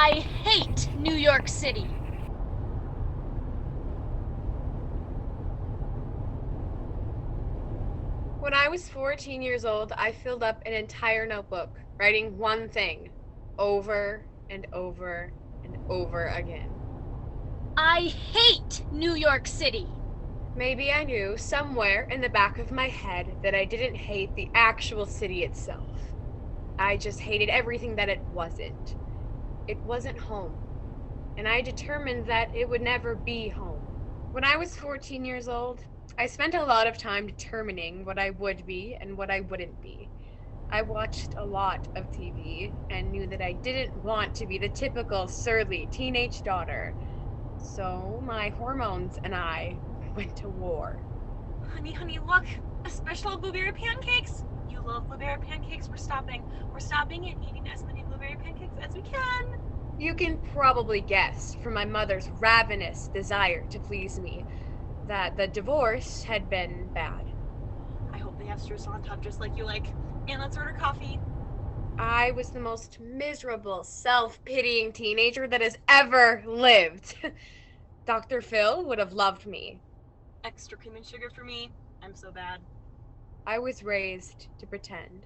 I hate New York City. When I was 14 years old, I filled up an entire notebook, writing one thing over and over and over again. I hate New York City. Maybe I knew somewhere in the back of my head that I didn't hate the actual city itself. I just hated everything that it wasn't. It wasn't home. And I determined that it would never be home. When I was 14 years old, I spent a lot of time determining what I would be and what I wouldn't be. I watched a lot of TV and knew that I didn't want to be the typical surly teenage daughter. So my hormones and I went to war. Honey, look! A special blueberry pancakes! You love blueberry pancakes. We're stopping. We're stopping and eating as many blueberry pancakes as we can. You can probably guess from my mother's ravenous desire to please me that the divorce had been bad. I hope they have streusel on top just like you like. And let's order coffee. I was the most miserable, self-pitying teenager that has ever lived. Dr. Phil would have loved me. Extra cream and sugar for me. I'm so bad. I was raised to pretend.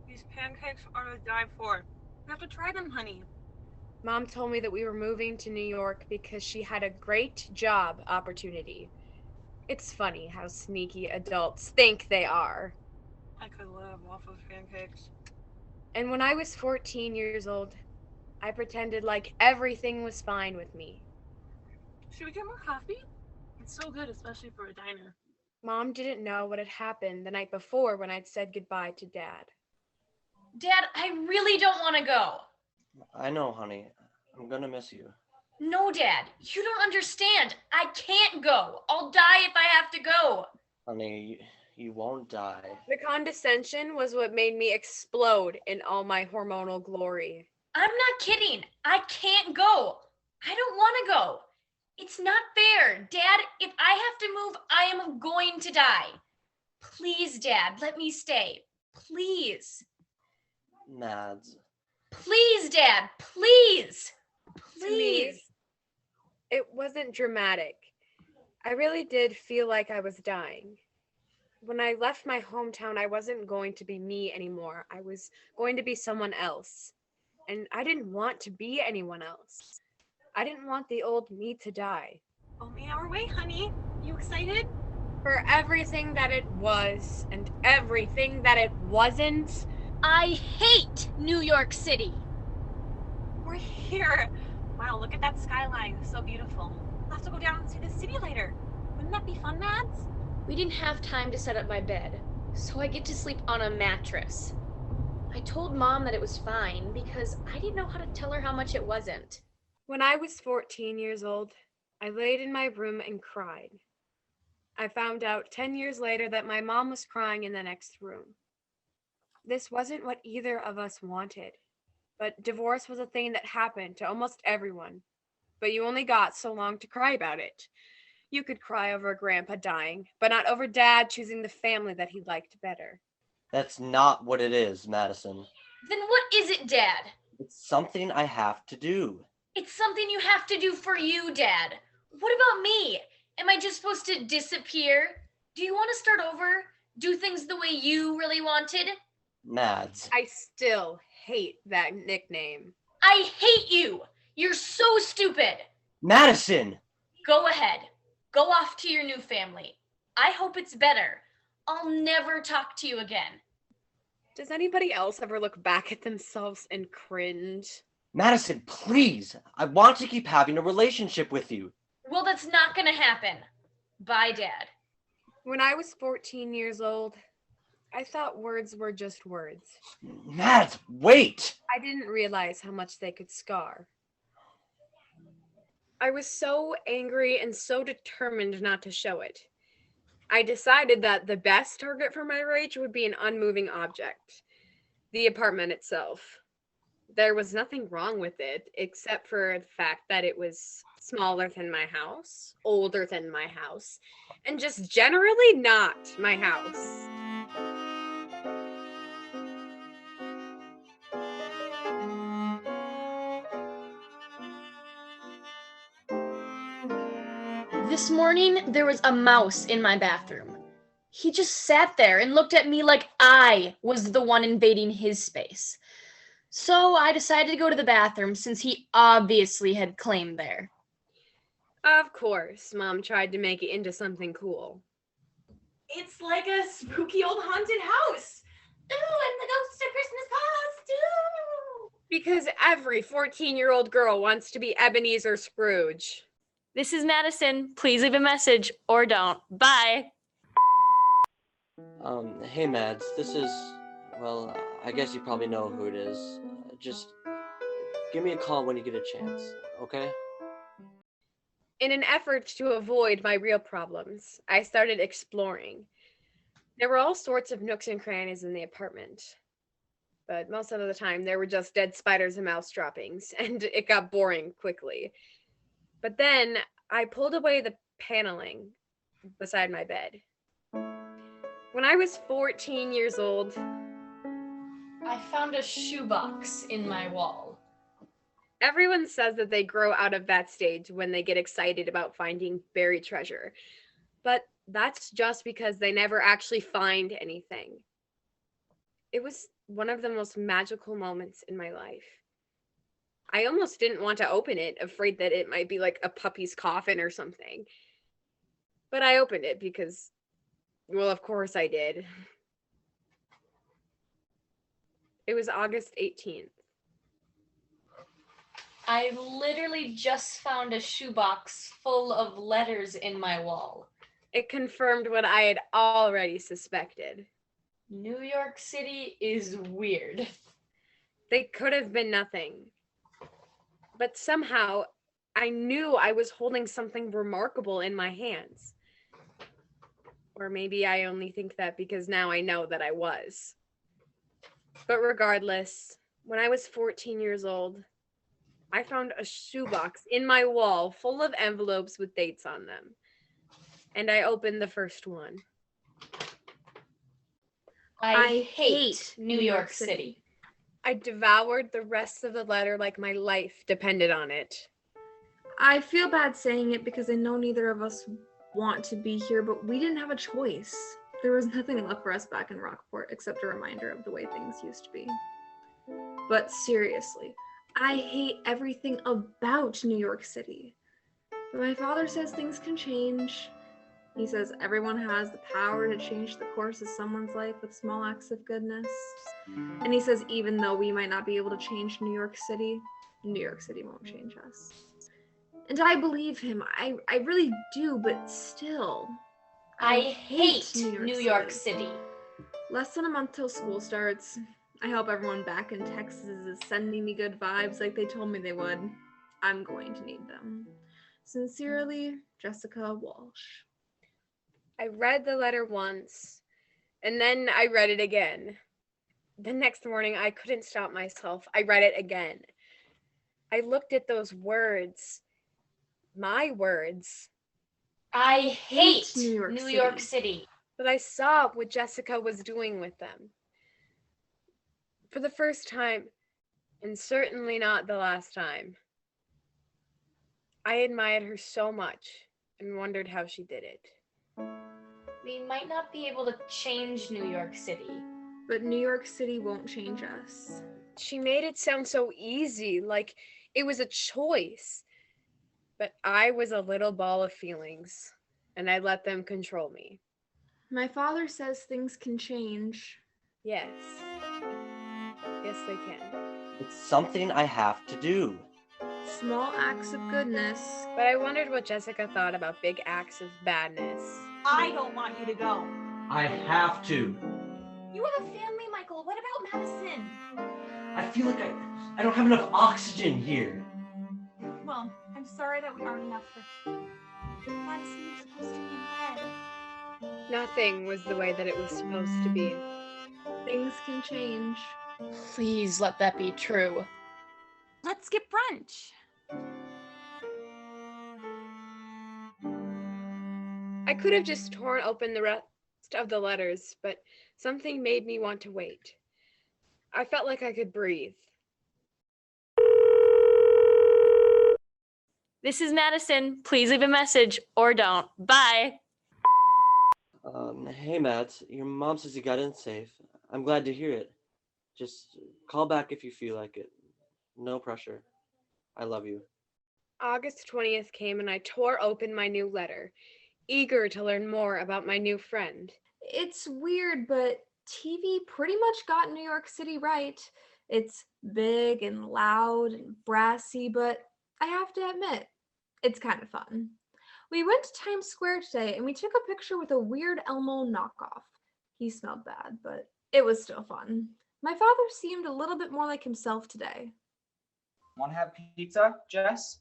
These pancakes are to die for. You have to try them, honey. Mom told me that we were moving to New York because she had a great job opportunity. It's funny how sneaky adults think they are. I could live off of pancakes. And when I was 14 years old, I pretended like everything was fine with me. Should we get more coffee? It's so good, especially for a diner. Mom didn't know what had happened the night before when I'd said goodbye to Dad. Dad, I really don't want to go. I know, honey. I'm gonna miss you. No, Dad, you don't understand. I can't go. I'll die if I have to go. Honey, you won't die. The condescension was what made me explode in all my hormonal glory. I'm not kidding. I can't go. I don't want to go. It's not fair. Dad, if I have to move, I am going to die. Please, Dad, let me stay. Please. Mads. Please, Dad, please. Please. It wasn't dramatic. I really did feel like I was dying. When I left my hometown, I wasn't going to be me anymore. I was going to be someone else. And I didn't want to be anyone else. I didn't want the old me to die. Only our way, honey. You excited? For everything that it was and everything that it wasn't, I hate New York City. We're here. Wow, look at that skyline. It's so beautiful. We'll have to go down and see the city later. Wouldn't that be fun, Mads? We didn't have time to set up my bed, so I get to sleep on a mattress. I told Mom that it was fine because I didn't know how to tell her how much it wasn't. when I was 14 years old, I laid in my room and cried. I found out 10 years later that my mom was crying in the next room. This wasn't what either of us wanted, but divorce was a thing that happened to almost everyone. But you only got so long to cry about it. You could cry over Grandpa dying, but not over Dad choosing the family that he liked better. That's not what it is, Madison. Then what is it, Dad? It's something I have to do. It's something you have to do for you, Dad. What about me? Am I just supposed to disappear? Do you want to start over? Do things the way you really wanted? Mads. I still hate that nickname. I hate you. You're so stupid. Madison! Go ahead. Go off to your new family. I hope it's better. I'll never talk to you again. Does anybody else ever look back at themselves and cringe? Madison, please! I want to keep having a relationship with you. Well, that's not gonna happen. Bye, Dad. When I was 14 years old, I thought words were just words. Mads, wait! I didn't realize how much they could scar. I was so angry and so determined not to show it. I decided that the best target for my rage would be an unmoving object, the apartment itself. There was nothing wrong with it, except for the fact that it was smaller than my house, older than my house, and just generally not my house. This morning, there was a mouse in my bathroom. He just sat there and looked at me like I was the one invading his space. So I decided to go to the bathroom since he obviously had claim there. Of course, Mom tried to make it into something cool. It's like a spooky old haunted house. Ooh, and the ghost of Christmas past. Ooh. Because every 14-year-old girl wants to be Ebenezer Scrooge. This is Madison. Please leave a message or don't. Bye. Hey Mads, this is, well, I guess you probably know who it is. Just give me a call when you get a chance, okay? In an effort to avoid my real problems, I started exploring. There were all sorts of nooks and crannies in the apartment. But most of the time, there were just dead spiders and mouse droppings, and it got boring quickly. But then I pulled away the paneling beside my bed. When I was 14 years old, I found a shoebox in my wall. everyone says that they grow out of that stage when they get excited about finding buried treasure. But that's just because they never actually find anything. It was one of the most magical moments in my life. I almost didn't want to open it, afraid that it might be like a puppy's coffin or something. But I opened it because, well, of course I did. It was August 18th. I literally just found a shoebox full of letters in my wall. It confirmed what I had already suspected. New York City is weird. They could have been nothing. But somehow, I knew I was holding something remarkable in my hands. Or maybe I only think that because now I know that I was. But regardless, when I was 14 years old, I found a shoebox in my wall full of envelopes with dates on them. And I opened the first one. I hate New York City. I devoured the rest of the letter like my life depended on it. I feel bad saying it because I know neither of us want to be here, but we didn't have a choice. There was nothing left for us back in Rockport except a reminder of the way things used to be. But seriously, I hate everything about New York City. But my father says things can change. He says everyone has the power to change the course of someone's life with small acts of goodness. And he says even though we might not be able to change New York City won't change us. And I believe him. I really do, but still. I hate New York City. Less than a month till school starts. I hope everyone back in Texas is sending me good vibes like they told me they would. I'm going to need them. Sincerely, Jessica Walsh. I read the letter once, and then I read it again. The next morning, I couldn't stop myself. I read it again. I looked at those words. My words. I hate New New York York City. But I saw what Jessica was doing with them. For the first time, and certainly not the last time, I admired her so much and wondered how she did it. We might not be able to change New York City. But New York City won't change us. She made it sound so easy, like it was a choice. But I was a little ball of feelings, and I let them control me. My father says things can change. Yes. Yes, they can. It's something I have to do. Small acts of goodness. But I wondered what Jessica thought about big acts of badness. I don't want you to go. I have to. You have a family, Michael. What about Madison? I feel like I don't have enough oxygen here. Well, I'm sorry that we aren't enough for Madison. You're supposed to be in bed. Nothing was the way that it was supposed to be. Things can change. Please let that be true. Let's skip brunch. I could have just torn open the rest of the letters, but something made me want to wait. I felt like I could breathe. This is Madison. Please leave a message or don't. Bye. Hey Matt, your mom says you got in safe. I'm glad to hear it. Just call back if you feel like it. No pressure. I love you. August 20th came and I tore open my new letter, eager to learn more about my new friend. It's weird, but TV pretty much got New York City right. It's big and loud and brassy, but I have to admit, it's kind of fun. We went to Times Square today and we took a picture with a weird Elmo knockoff. He smelled bad, but it was still fun. My father seemed a little bit more like himself today. Want to have pizza, Jess?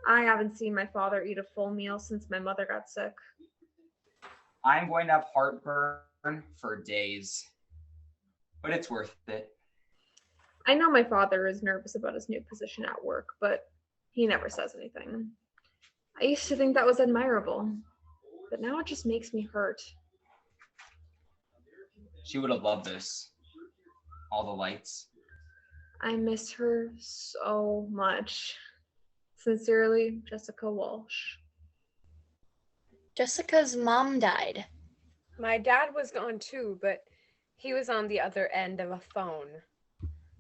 I haven't seen my father eat a full meal since my mother got sick. I'm going to have heartburn for days, but it's worth it. I know my father is nervous about his new position at work, but he never says anything. I used to think that was admirable, but now it just makes me hurt. She would have loved this. All the lights. I miss her so much. Sincerely, Jessica Walsh. Jessica's mom died. My dad was gone too, but he was on the other end of a phone.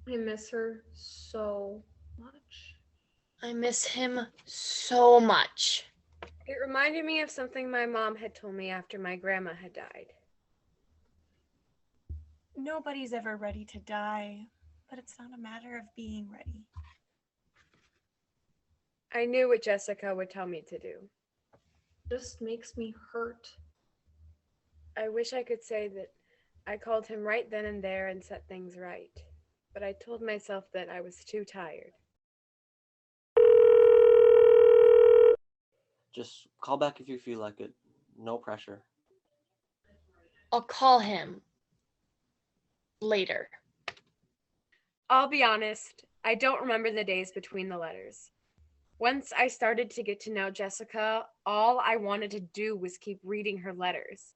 I miss her so much. I miss him so much. It reminded me of something my mom had told me after my grandma had died. Nobody's ever ready to die, but it's not a matter of being ready. I knew what Jessica would tell me to do. Just makes me hurt. I wish I could say that I called him right then and there and set things right, but I told myself that I was too tired. Just call back if you feel like it. No pressure. I'll call him later. I'll be honest, I don't remember the days between the letters. Once I started to get to know Jessica, all I wanted to do was keep reading her letters.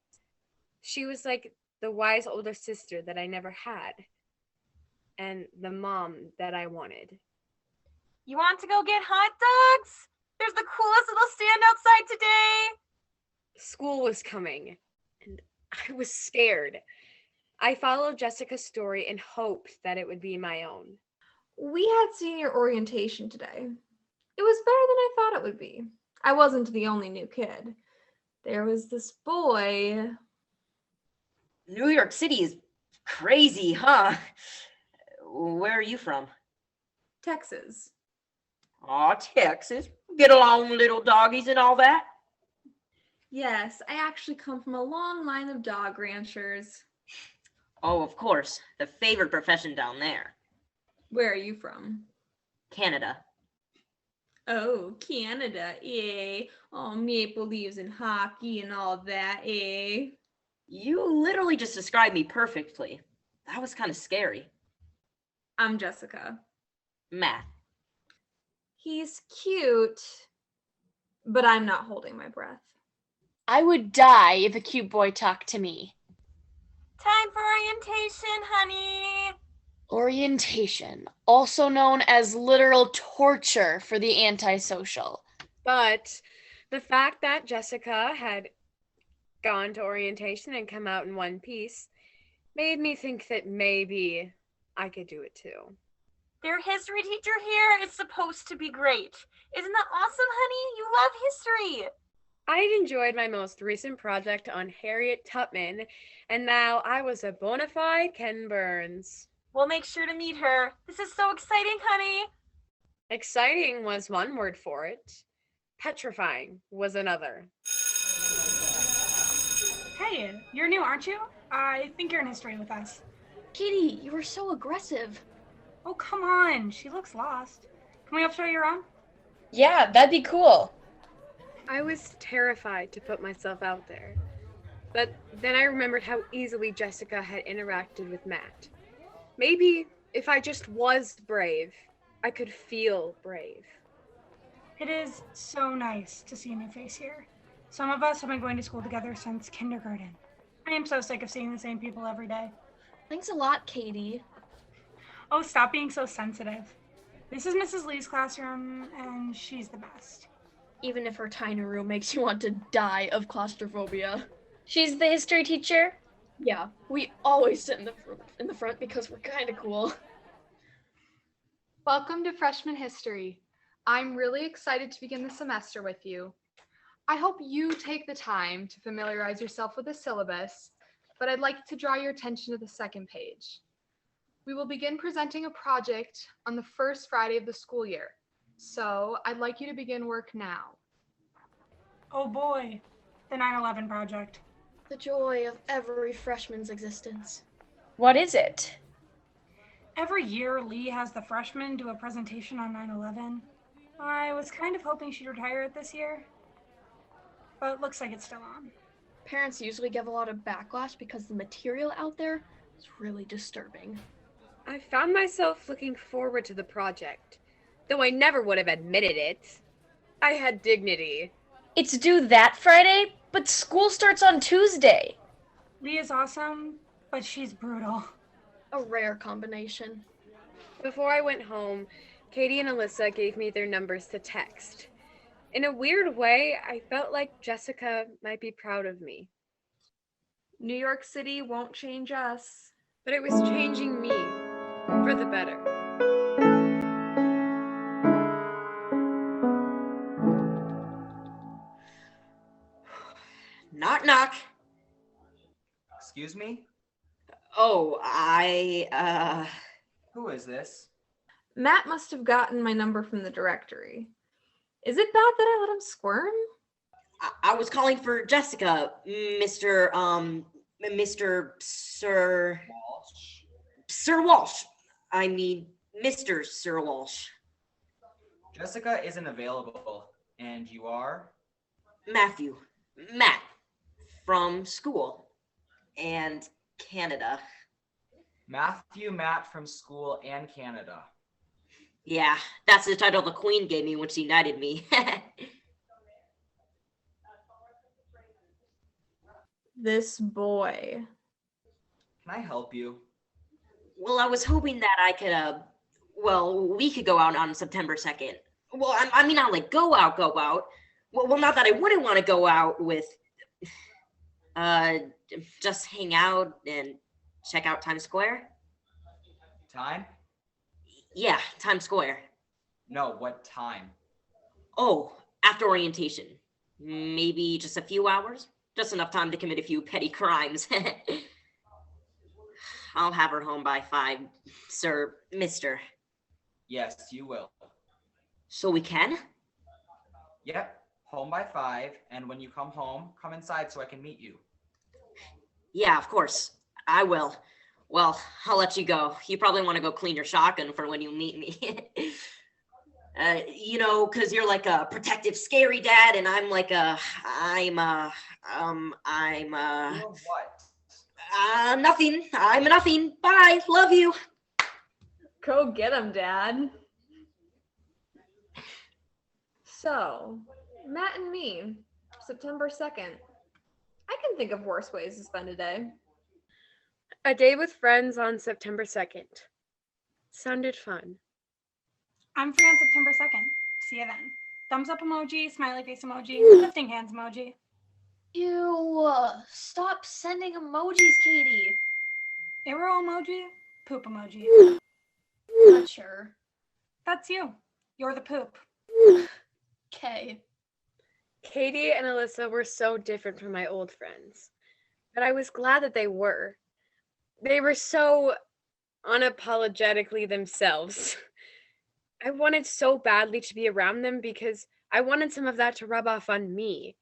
She was like the wise older sister that I never had, and the mom that I wanted. You want to go get hot dogs? There's the coolest little stand outside today. School was coming, and I was scared. I followed Jessica's story and hoped that it would be my own. We had senior orientation today. It was better than I thought it would be. I wasn't the only new kid. There was this boy. New York City is crazy, huh? Where are you from? Texas. Aw, Texas. Get along, little doggies and all that. Yes, I actually come from a long line of dog ranchers. Oh, of course. The favorite profession down there. Where are you from? Canada. Oh, Canada, eh? Oh, maple leaves and hockey and all that, eh? You literally just described me perfectly. That was kind of scary. I'm Jessica. Matt. He's cute, but I'm not holding my breath. I would die if a cute boy talked to me. Time for orientation, honey. Orientation, also known as literal torture for the antisocial. But the fact that Jessica had gone to orientation and come out in one piece made me think that maybe I could do it too. Their history teacher here is supposed to be great. Isn't that awesome, honey? You love history. I'd enjoyed my most recent project on Harriet Tubman, and now I was a bona fide Ken Burns. We'll make sure to meet her. This is so exciting, honey. Exciting was one word for it. Petrifying was another. Hey, you're new, aren't you? I think you're in history with us. Katie, you were so aggressive. Oh, come on. She looks lost. Can we help show you around? Yeah, that'd be cool. I was terrified to put myself out there. But then I remembered how easily Jessica had interacted with Matt. Maybe if I just was brave, I could feel brave. It is so nice to see a new face here. Some of us have been going to school together since kindergarten. I am so sick of seeing the same people every day. Thanks a lot, Katie. Oh, stop being so sensitive. This is Mrs. Lee's classroom, and she's the best. Even if her tiny room makes you want to die of claustrophobia. She's the history teacher? Yeah, we always sit in the front because we're kind of cool. Welcome to Freshman History. I'm really excited to begin the semester with you. I hope you take the time to familiarize yourself with the syllabus, but I'd like to draw your attention to the second page. We will begin presenting a project on the first Friday of the school year, so I'd like you to begin work now. Oh boy, the 9/11 project. The joy of every freshman's existence. What is it? Every year, Lee has the freshmen do a presentation on 9/11. I was kind of hoping she'd retire it this year, but it looks like it's still on. Parents usually give a lot of backlash because the material out there is really disturbing. I found myself looking forward to the project, though I never would have admitted it. I had dignity. It's due that Friday, but school starts on Tuesday. Lee is awesome, but she's brutal. A rare combination. Before I went home, Katie and Alyssa gave me their numbers to text. In a weird way, I felt like Jessica might be proud of me. New York City won't change us. But it was changing me for the better. Knock, knock. Excuse me? Oh, Who is this? Matt must have gotten my number from the directory. Is it bad that I let him squirm? I was calling for Jessica, Mr. Sir Walsh. I mean, Mr. Sir Walsh. Jessica isn't available. And you are? Matt, from school and Canada. Matt from school and Canada. Yeah, that's the title the Queen gave me when she knighted me. This boy. Can I help you? Well, I was hoping that I could, we could go out on September 2nd. Well, I mean, not like go out. Well, not that I wouldn't want to go out with, just hang out and check out Times Square. Time? Yeah, Times Square. No, what time? Oh, after orientation. Maybe just a few hours? Just enough time to commit a few petty crimes. I'll have her home by 5, Mister. Yes, you will. So we can? Yep, home by 5, and when you come home, come inside so I can meet you. Yeah, of course. I will. Well, I'll let you go. You probably want to go clean your shotgun for when you meet me. Because you're like a protective, scary dad, and I'm like You're what? nothing. I'm a nothing. Bye. Love you. Go get him, Dad. So, Matt and me, September 2nd. I can think of worse ways to spend a day. A day with friends on September 2nd. Sounded fun. I'm free on September 2nd. See you then. Thumbs up emoji, smiley face emoji, lifting hands emoji. Ew, stop sending emojis, Katie. Arrow emoji, poop emoji. Not sure. That's you. You're the poop. Okay. Katie and Alyssa were so different from my old friends, but I was glad that they were. They were so unapologetically themselves. I wanted so badly to be around them because I wanted some of that to rub off on me.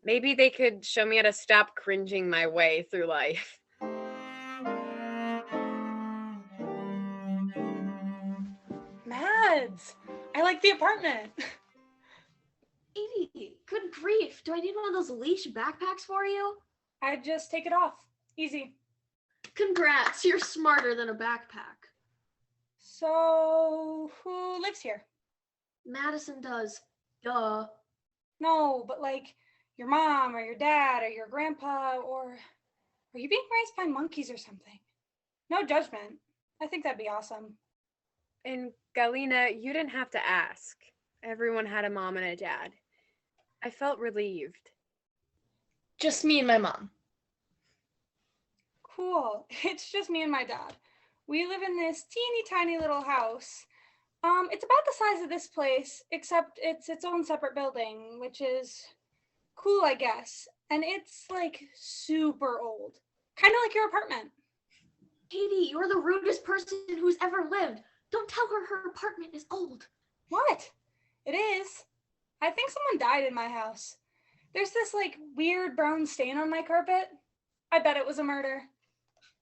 Maybe they could show me how to stop cringing my way through life. Mads, I like the apartment. Katie, good grief. Do I need one of those leash backpacks for you? I'd just take it off. Easy. Congrats, you're smarter than a backpack. So, who lives here? Madison does. Duh. No, but like your mom or your dad or your grandpa, or are you being raised by monkeys or something? No judgment. I think that'd be awesome. And Galina, you didn't have to ask. Everyone had a mom and a dad. I felt relieved. Just me and my mom. Cool. It's just me and my dad. We live in this teeny tiny little house. It's about the size of this place, except it's its own separate building, which is cool, I guess. And it's like super old. Kind of like your apartment. Katie, you're the rudest person who's ever lived. Don't tell her her apartment is old. What? It is. I think someone died in my house. There's this like weird brown stain on my carpet. I bet it was a murder.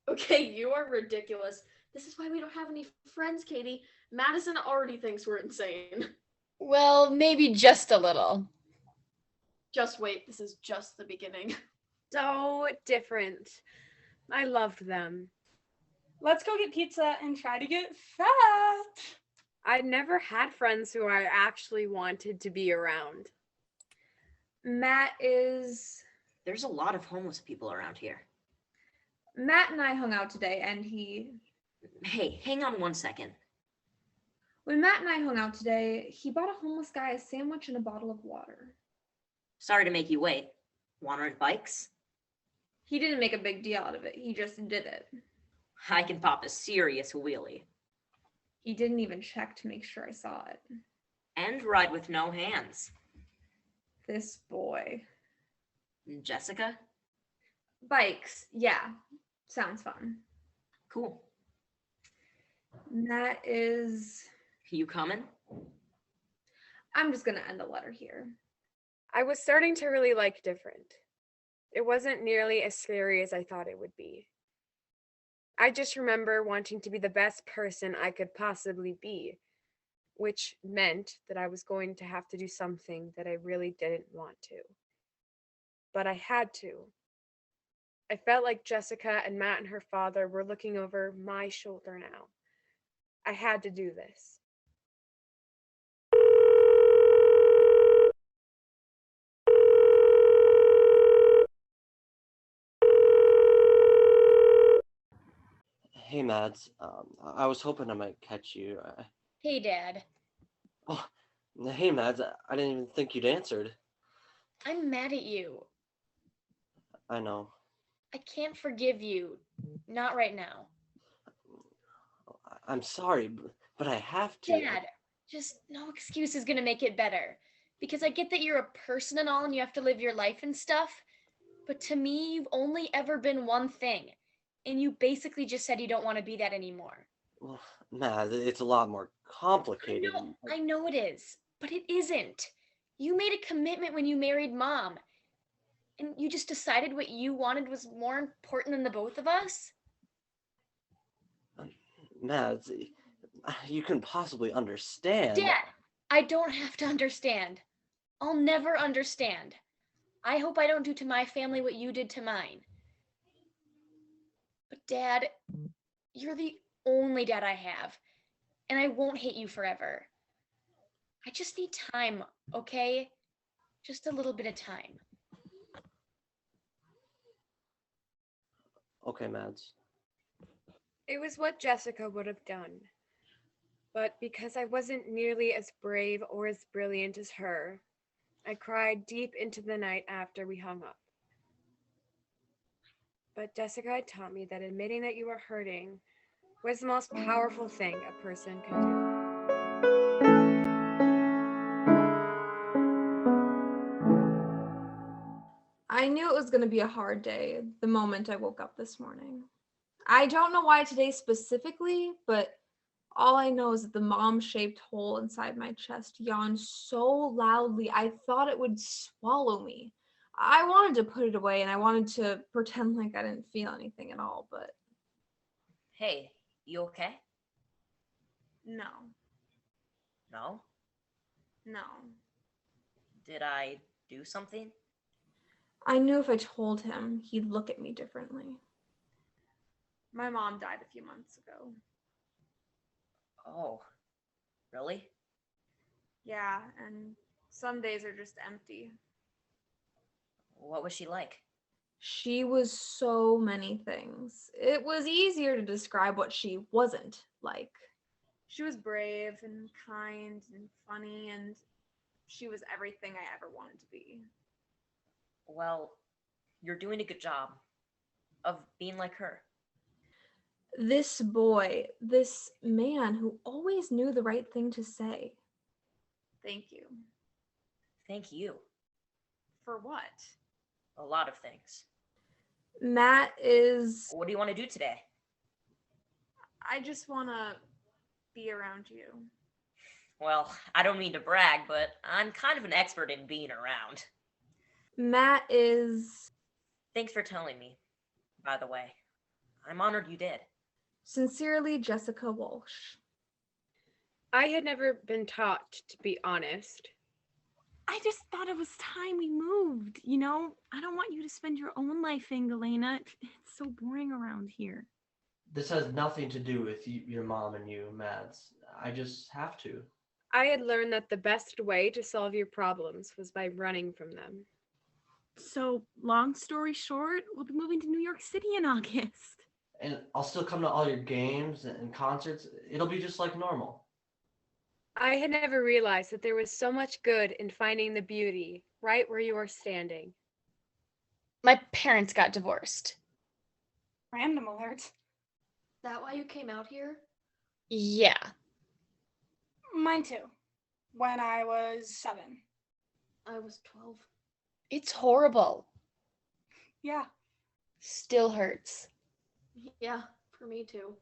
Okay, you are ridiculous. This is why we don't have any friends, Katie. Madison already thinks we're insane. Well, maybe just a little. Just wait, this is just the beginning. So different. I loved them. Let's go get pizza and try to get fat. I'd never had friends who I actually wanted to be around. Matt There's a lot of homeless people around here. Matt and I hung out today, and Hey, hang on 1 second. when Matt and I hung out today, he bought a homeless guy a sandwich and a bottle of water. Sorry to make you wait. Want to ride bikes? He didn't make a big deal out of it. He just did it. I can pop a serious wheelie. He didn't even check to make sure I saw it. And ride with no hands. This boy. Jessica? Bikes. Yeah. Sounds fun. Cool. That is... You coming? I'm just going to end the letter here. I was starting to really like different. It wasn't nearly as scary as I thought it would be. I just remember wanting to be the best person I could possibly be, which meant that I was going to have to do something that I really didn't want to. But I had to. I felt like Jessica and Matt and her father were looking over my shoulder now. I had to do this. Hey, Mads. I was hoping I might catch you. Hey, Dad. Oh, hey, Mads. I didn't even think you'd answered. I'm mad at you. I know. I can't forgive you. Not right now. I'm sorry, but I have to. Dad, just no excuse is gonna make it better. Because I get that you're a person and all and you have to live your life and stuff. But to me, you've only ever been one thing. And you basically just said you don't want to be that anymore. Well, Mads, it's a lot more complicated. I know it is, but it isn't. You made a commitment when you married Mom. And you just decided what you wanted was more important than the both of us? Mads, you can possibly understand. Dad, I don't have to understand. I'll never understand. I hope I don't do to my family what you did to mine. But Dad, you're the only dad I have, and I won't hate you forever. I just need time, okay? Just a little bit of time. Okay, Mads. It was what Jessica would have done. But because I wasn't nearly as brave or as brilliant as her, I cried deep into the night after we hung up. But Jessica had taught me that admitting that you were hurting was the most powerful thing a person can do. I knew it was going to be a hard day the moment I woke up this morning. I don't know why today specifically, but all I know is that the mom-shaped hole inside my chest yawned so loudly I thought it would swallow me. I wanted to put it away and I wanted to pretend like I didn't feel anything at all, but Hey, you okay? no, No? no. Did I do something? I knew if I told him, he'd look at me differently. My mom died a few months ago. Oh, really? Yeah, and some days are just empty. What was she like? She was so many things. It was easier to describe what she wasn't like. She was brave and kind and funny, and she was everything I ever wanted to be. Well, you're doing a good job of being like her. This boy, this man who always knew the right thing to say. Thank you. Thank you. For what? A lot of things. Matt is... What do you want to do today? I just want to be around you. Well, I don't mean to brag, but I'm kind of an expert in being around. Matt is... Thanks for telling me, by the way. I'm honored you did. Sincerely, Jessica Walsh. I had never been taught to be honest. I just thought it was time we moved, you know? I don't want you to spend your own life in Galena. It's so boring around here. This has nothing to do with your mom and you, Mads. I just have to. I had learned that the best way to solve your problems was by running from them. So, long story short, we'll be moving to New York City in August. And I'll still come to all your games and concerts. It'll be just like normal. I had never realized that there was so much good in finding the beauty right where you are standing. My parents got divorced. Random alert. Is that why you came out here? Yeah. Mine too. When I was 7. I was 12. It's horrible. Yeah. Still hurts. Yeah, for me too.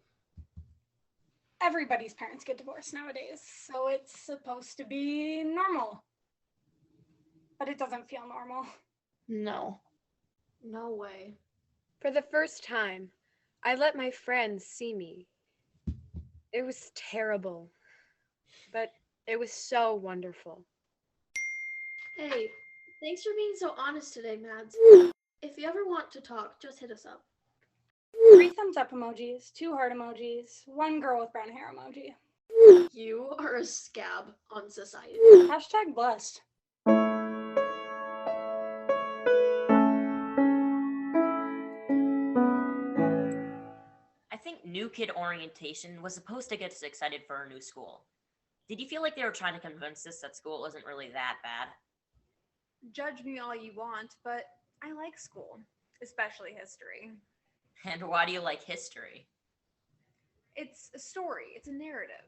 Everybody's parents get divorced nowadays, so it's supposed to be normal. But it doesn't feel normal. No. No way. For the first time, I let my friends see me. It was terrible, but it was so wonderful. Hey, thanks for being so honest today, Mads. If you ever want to talk, just hit us up. 3 thumbs up emojis, 2 heart emojis, 1 girl with brown hair emoji. You are a scab on society. Hashtag blessed. I think new kid orientation was supposed to get us excited for our new school. Did you feel like they were trying to convince us that school wasn't really that bad? Judge me all you want, but I like school, especially history. And why do you like history? It's a story, it's a narrative.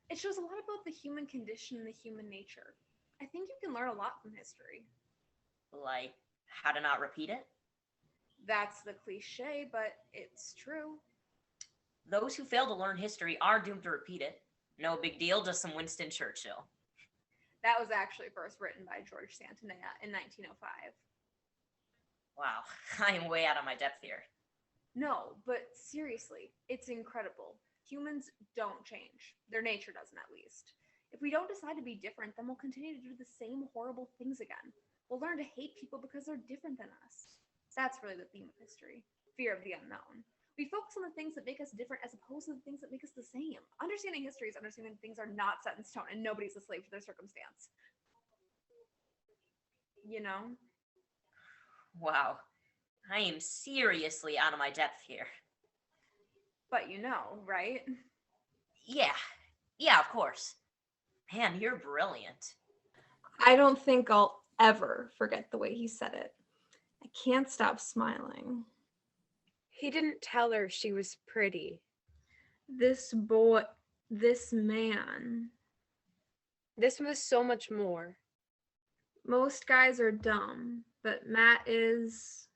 It shows a lot about the human condition and the human nature. I think you can learn a lot from history. Like, how to not repeat it? That's the cliche, but it's true. Those who fail to learn history are doomed to repeat it. No big deal, just some Winston Churchill. That was actually first written by George Santayana in 1905. Wow, I am way out of my depth here. No, but seriously, it's incredible. Humans don't change. Their nature doesn't, at least. If we don't decide to be different, then we'll continue to do the same horrible things again. We'll learn to hate people because they're different than us. That's really the theme of history. Fear of the unknown. We focus on the things that make us different as opposed to the things that make us the same. Understanding history is understanding things are not set in stone and nobody's a slave to their circumstance. You know? Wow, I am seriously out of my depth here. But you know, right? Yeah, of course. Man, you're brilliant. I don't think I'll ever forget the way he said it. I can't stop smiling. He didn't tell her she was pretty. This boy, this man. This was so much more. Most guys are dumb, but Matt's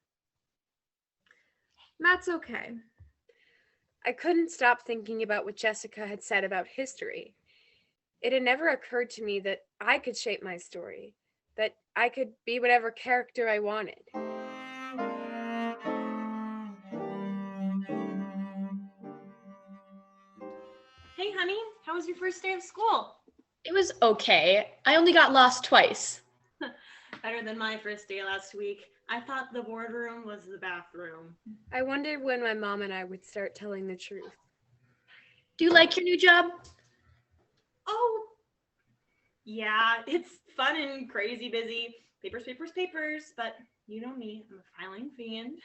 okay. I couldn't stop thinking about what Jessica had said about history. It had never occurred to me that I could shape my story, that I could be whatever character I wanted. Hey, honey, how was your first day of school? It was okay. I only got lost twice. Better than my first day last week. I thought the boardroom was the bathroom. I wondered when my mom and I would start telling the truth. Do you like your new job? Oh, yeah, it's fun and crazy busy. Papers, papers, papers. But you know me, I'm a filing fiend.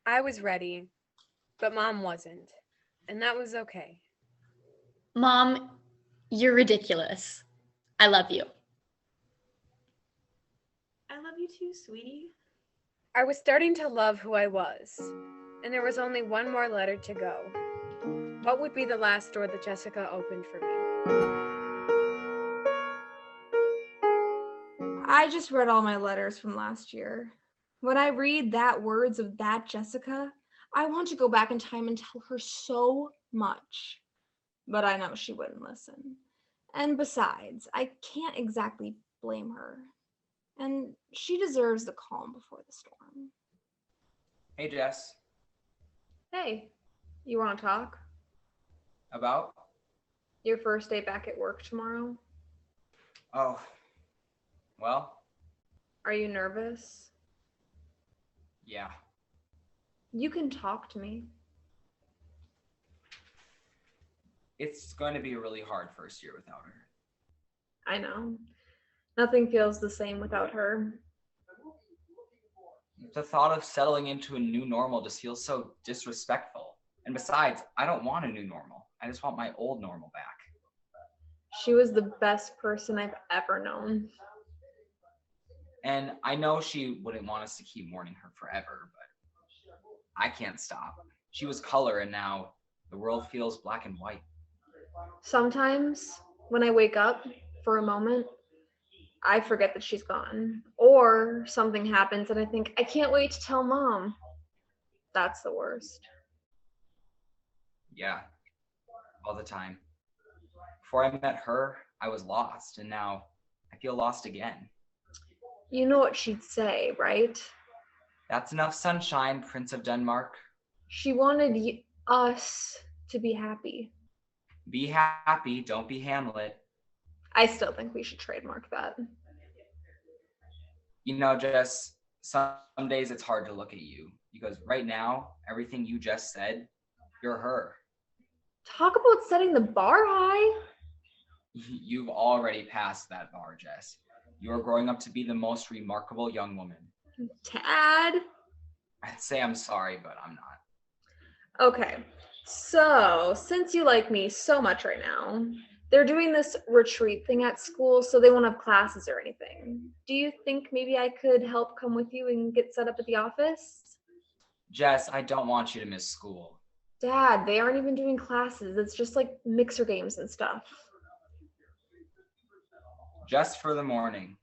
I was ready, but Mom wasn't, and that was okay. Mom, you're ridiculous. I love you. I love you too, sweetie. I was starting to love who I was, and there was only one more letter to go. What would be the last door that Jessica opened for me? I just read all my letters from last year. When I read that words of that Jessica, I want to go back in time and tell her so much. But I know she wouldn't listen. And besides, I can't exactly blame her. And she deserves the calm before the storm. Hey, Jess. Hey, you want to talk? About? Your first day back at work tomorrow? Oh, well, Are you nervous? yeah. You can talk to me. It's going to be a really hard first year without her. I know. Nothing feels the same without her. The thought of settling into a new normal just feels so disrespectful. And besides, I don't want a new normal. I just want my old normal back. She was the best person I've ever known. And I know she wouldn't want us to keep mourning her forever, but I can't stop. She was color, and now the world feels black and white. Sometimes when I wake up for a moment, I forget that she's gone. Or something happens and I think, I can't wait to tell Mom. That's the worst. Yeah, all the time. Before I met her, I was lost, and now I feel lost again. You know what she'd say, right? That's enough sunshine, Prince of Denmark. She wanted us to be happy. Be happy, don't be Hamlet. I still think we should trademark that. You know, Jess, some days it's hard to look at you because right now, everything you just said, you're her. Talk about setting the bar high. You've already passed that bar, Jess. You're growing up to be the most remarkable young woman. Tad. I'd say I'm sorry, but I'm not. Okay, so since you like me so much right now, they're doing this retreat thing at school, so they won't have classes or anything. Do you think maybe I could help come with you and get set up at the office? Jess, I don't want you to miss school. Dad, they aren't even doing classes. It's just like mixer games and stuff. Just for the morning.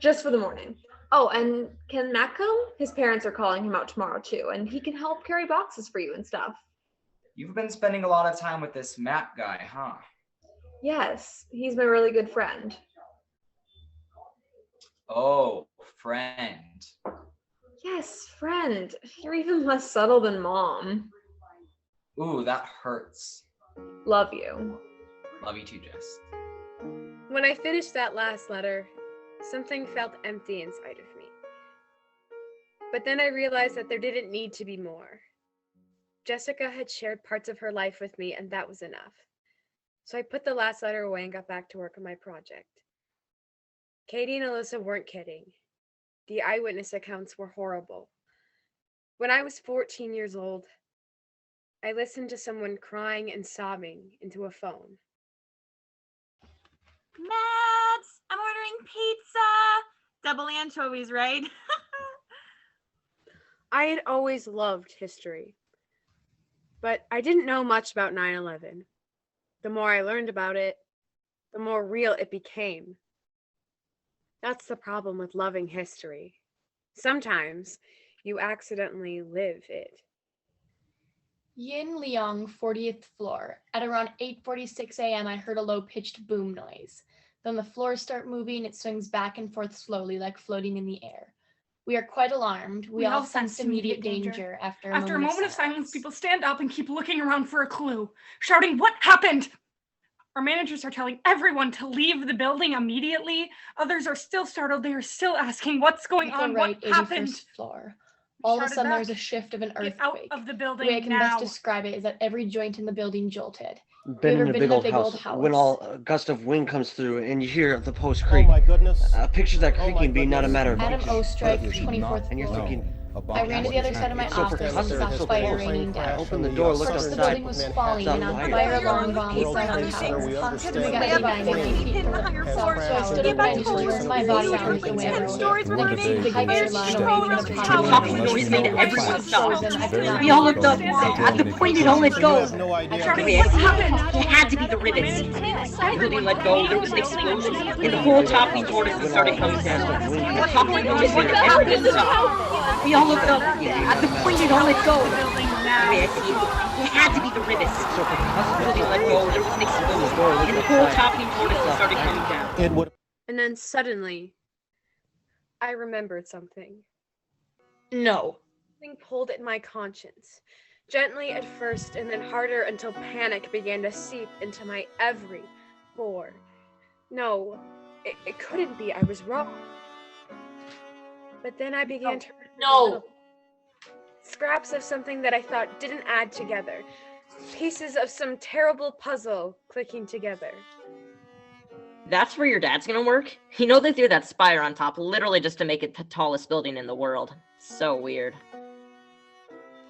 Just for the morning. Oh, and can Matt come? His parents are calling him out tomorrow too, and he can help carry boxes for you and stuff. You've been spending a lot of time with this Matt guy, huh? Yes, he's my really good friend. Oh, friend. Yes, friend. You're even less subtle than Mom. Ooh, that hurts. Love you. Love you too, Jess. When I finished that last letter, something felt empty inside of me. But then I realized that there didn't need to be more. Jessica had shared parts of her life with me, and that was enough. So I put the last letter away and got back to work on my project. Katie and Alyssa weren't kidding. The eyewitness accounts were horrible. When I was 14 years old, I listened to someone crying and sobbing into a phone. Mads, I'm ordering pizza. Double anchovies, right? I had always loved history, but I didn't know much about 9/11. The more I learned about it, the more real it became. That's the problem with loving history. Sometimes you accidentally live it. Yin Liang, 40th floor. At around 8:46 a.m., I heard a low-pitched boom noise. Then the floors start moving. It swings back and forth slowly, like floating in the air. We are quite alarmed. We all sense immediate danger after a moment of silence. People stand up and keep looking around for a clue, shouting, "What happened?" Our managers are telling everyone to leave the building immediately. Others are still startled. They are still asking, "What's going on? Right, What happened?" 81st floor. All of a Shouted sudden, back, there's a shift of an "Get out earthquake. of the The building way I can now." best describe it is that every joint in the building jolted. Been ever in a been big in a old big house, old house? when a gust of wind comes through and you hear the post Oh creak. my goodness. Picture that Oh my creaking being not a goodness. matter of Adam inches, Ostrike, but 24th and you're floor. thinking, I ran to the other side of my office and saw fire raining down. Opened the door, looked First, the outside. building was falling, Saw and on fire. fire alarm bombs on our house. We got hit by 50 feet from the south, so I stood up ready to turn my body down the window. Like the high line Noise made everyone stop. We all looked up. At the point it all let go. It had to be the rivets. The building let go, there was an explosion, and the whole top leaned toward us and started coming down. The top of the noise made everyone stop. We all looked up. At the point it all let go. I see it. It had to be the rivets. The building let go, there was an explosion, and the whole top leaned toward us and started coming down. And then suddenly, I remembered something. No. Something pulled at my conscience. Gently at first, and then harder until panic began to seep into my every pore. No, it couldn't be. I was wrong. But then I began to No. scraps of something that I thought didn't add together. Pieces of some terrible puzzle clicking together. That's where your dad's gonna work? You know they threw that spire on top literally just to make it the tallest building in the world. So weird.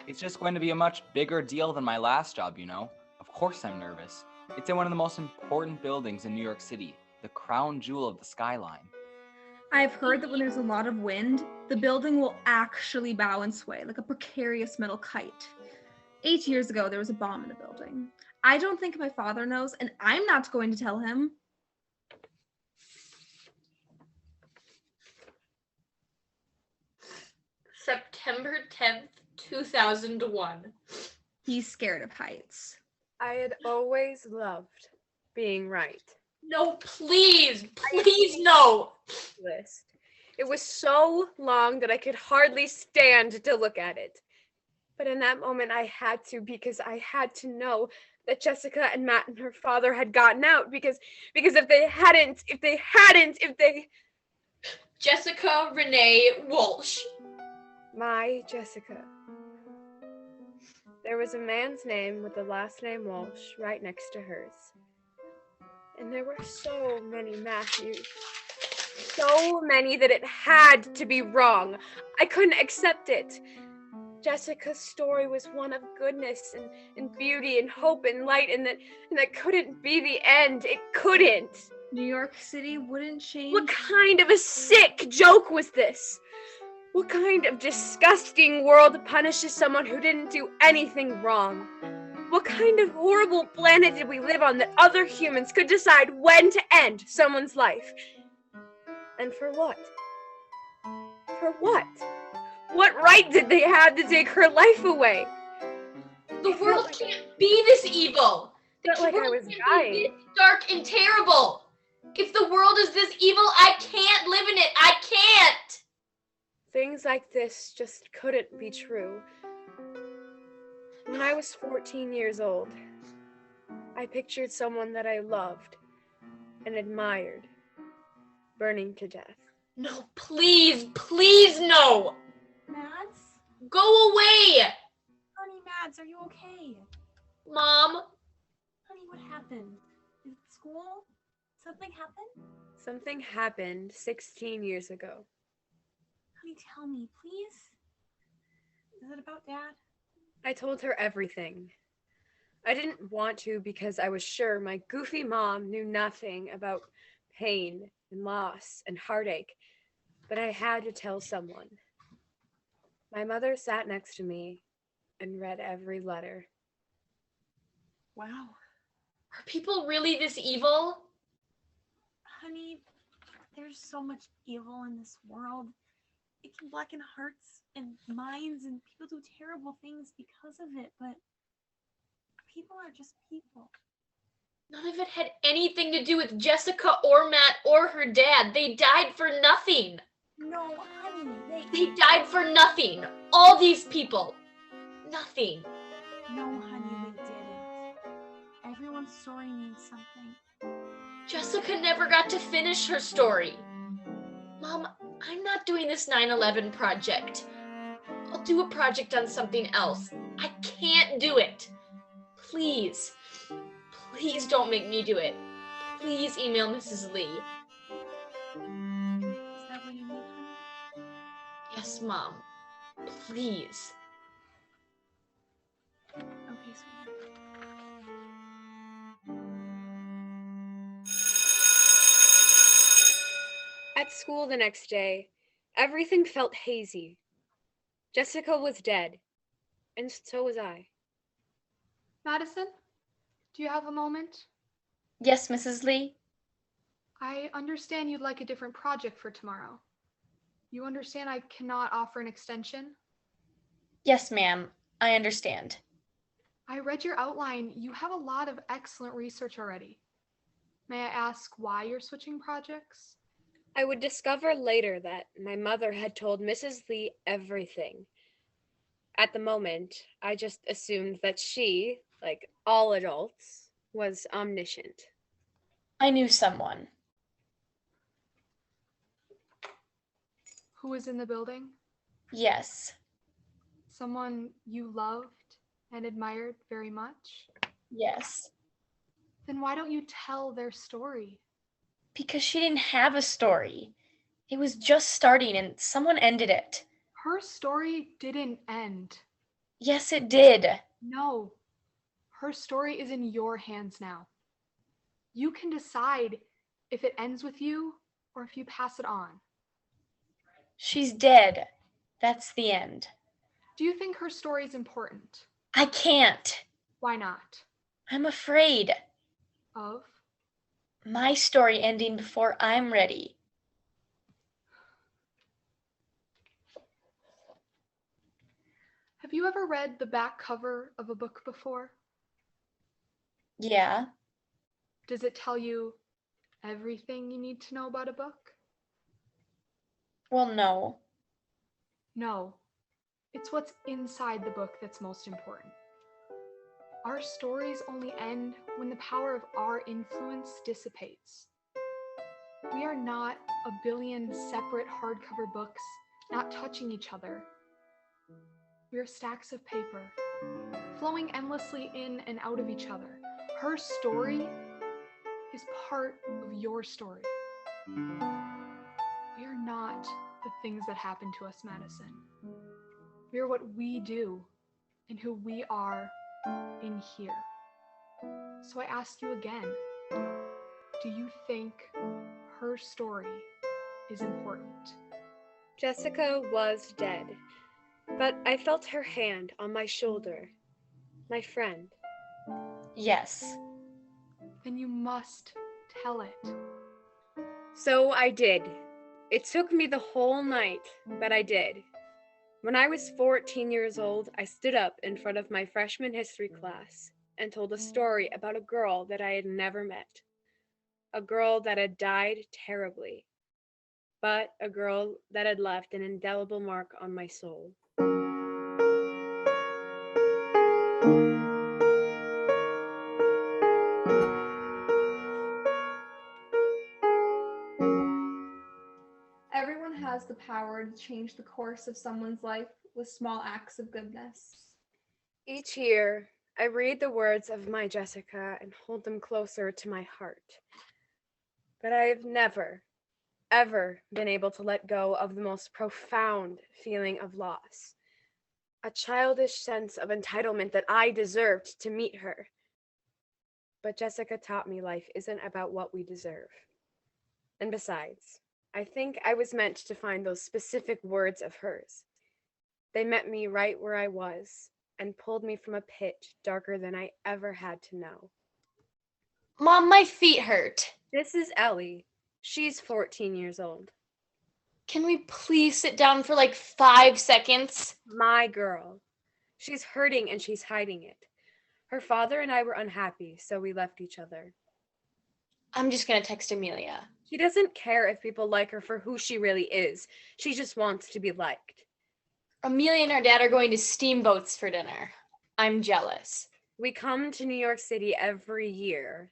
It's just going to be a much bigger deal than my last job, you know? Of course I'm nervous. It's in one of the most important buildings in New York City, the crown jewel of the skyline. I've heard that when there's a lot of wind, the building will actually bow and sway like a precarious metal kite. 8 years ago, there was a bomb in the building. I don't think my father knows, and I'm not going to tell him. September 10th, 2001. He's scared of heights. I had always loved being right. No, please, no. List. It was so long that I could hardly stand to look at it. But in that moment, I had to, because I had to know that Jessica and Matt and her father had gotten out, because if they hadn't, Jessica Renee Walsh. My Jessica. There was a man's name with the last name Walsh right next to hers. And there were so many Matthews. So many that it had to be wrong. I couldn't accept it. Jessica's story was one of goodness and beauty and hope and light, and that couldn't be the end. It couldn't. New York City wouldn't change. What kind of a sick joke was this? What kind of disgusting world punishes someone who didn't do anything wrong? What kind of horrible planet did we live on that other humans could decide when to end someone's life? And for what? For what? What right did they have to take her life away? The world can't be this evil. Felt like I was dying. This dark and terrible. If the world is this evil, I can't live in it. I can't. Things like this just couldn't be true. When I was 14 years old, I pictured someone that I loved and admired burning to death. No, please, no. Mads? Go away. Honey, Mads, are you okay? Mom. Honey, what happened? Is it school? Something happened? Something happened 16 years ago. Honey, tell me, please. Is it about Dad? I told her everything. I didn't want to because I was sure my goofy mom knew nothing about pain and loss and heartache, but I had to tell someone. My mother sat next to me and read every letter. Wow. Are people really this evil? Honey, there's so much evil in this world. It can blacken hearts and minds, and people do terrible things because of it, but people are just people. None of it had anything to do with Jessica or Matt or her dad. They died for nothing. No, honey, They died for nothing. All these people. Nothing. No, honey, they didn't. Everyone's story means something. Jessica never got to finish her story. Mom, I'm not doing this 9/11 project. I'll do a project on something else. I can't do it. Please don't make me do it. Please email Mrs. Lee. Is that what you need, honey? Yes, Mom. Please. Okay, sweetie. At school the next day, everything felt hazy. Jessica was dead, and so was I. Madison, do you have a moment? Yes, Mrs. Lee? I understand you'd like a different project for tomorrow. You understand I cannot offer an extension? Yes, ma'am. I understand. I read your outline. You have a lot of excellent research already. May I ask why you're switching projects? I would discover later that my mother had told Mrs. Lee everything. At the moment, I just assumed that she, like all adults, was omniscient. I knew someone. Who was in the building? Yes. Someone you loved and admired very much? Yes. Then why don't you tell their story? Because she didn't have a story. It was just starting and someone ended it. Her story didn't end. Yes, it did. No. Her story is in your hands now. You can decide if it ends with you or if you pass it on. She's dead. That's the end. Do you think her story is important? I can't. Why not? I'm afraid. Of? My story ending before I'm ready. Have you ever read the back cover of a book before? Yeah. Does it tell you everything you need to know about a book? Well, no. No. It's what's inside the book that's most important. Our stories only end when the power of our influence dissipates. We are not a billion separate hardcover books not touching each other. We are stacks of paper, flowing endlessly in and out of each other. Her story is part of your story. We are not the things that happen to us, Madison. We are what we do and who we are in here. So I ask you again, do you think her story is important? Jessica was dead, but I felt her hand on my shoulder. My friend. Yes. Then you must tell it. So I did. It took me the whole night, but I did. When I was 14 years old, I stood up in front of my freshman history class and told a story about a girl that I had never met. A girl that had died terribly, but a girl that had left an indelible mark on my soul. Everyone has the power to change the course of someone's life with small acts of goodness. Each year, I read the words of my Jessica and hold them closer to my heart. But I have never, ever been able to let go of the most profound feeling of loss. A childish sense of entitlement that I deserved to meet her. But Jessica taught me life isn't about what we deserve. And besides, I think I was meant to find those specific words of hers. They met me right where I was and pulled me from a pit darker than I ever had to know. Mom, my feet hurt. This is Ellie. She's 14 years old. Can we please sit down for like 5 seconds? My girl. She's hurting and she's hiding it. Her father and I were unhappy, so we left each other. I'm just gonna text Amelia. She doesn't care if people like her for who she really is. She just wants to be liked. Amelia and our dad are going to Steamboats for dinner. I'm jealous. We come to New York City every year.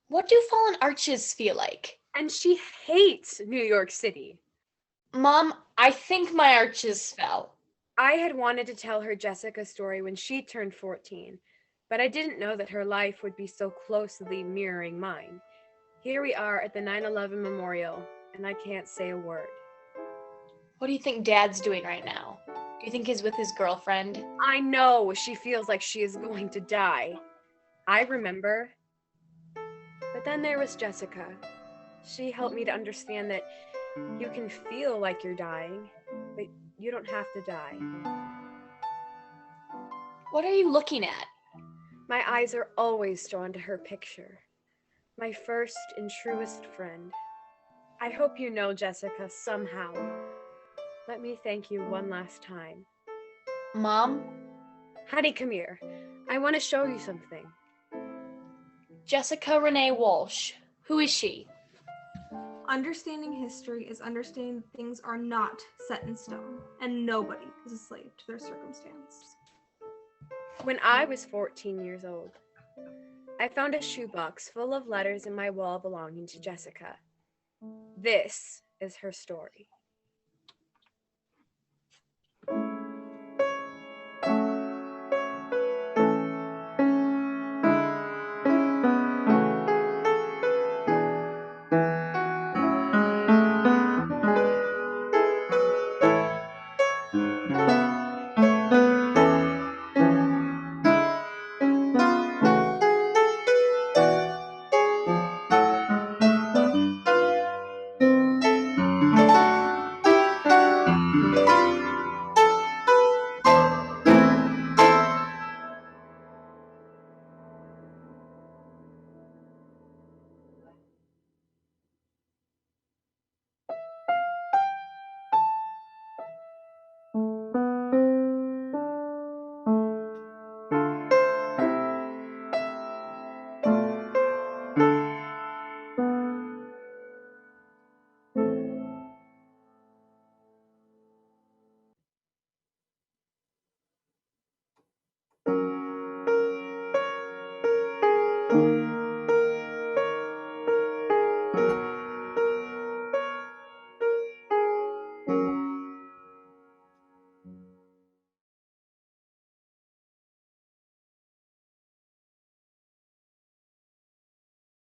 What do fallen arches feel like? And she hates New York City. Mom, I think my arches fell. I had wanted to tell her Jessica's story when she turned 14, but I didn't know that her life would be so closely mirroring mine. Here we are at the 9/11 memorial, and I can't say a word. What do you think Dad's doing right now? Do you think he's with his girlfriend? I know she feels like she is going to die. I remember. But then there was Jessica. She helped me to understand that you can feel like you're dying, but you don't have to die. What are you looking at? My eyes are always drawn to her picture. My first and truest friend. I hope you know Jessica somehow. Let me thank you one last time. Mom? Hattie, come here. I want to show you something. Jessica Renee Walsh. Who is she? Understanding history is understanding that things are not set in stone, and nobody is a slave to their circumstance. When I was 14 years old, I found a shoebox full of letters in my wall belonging to Jessica. This is her story.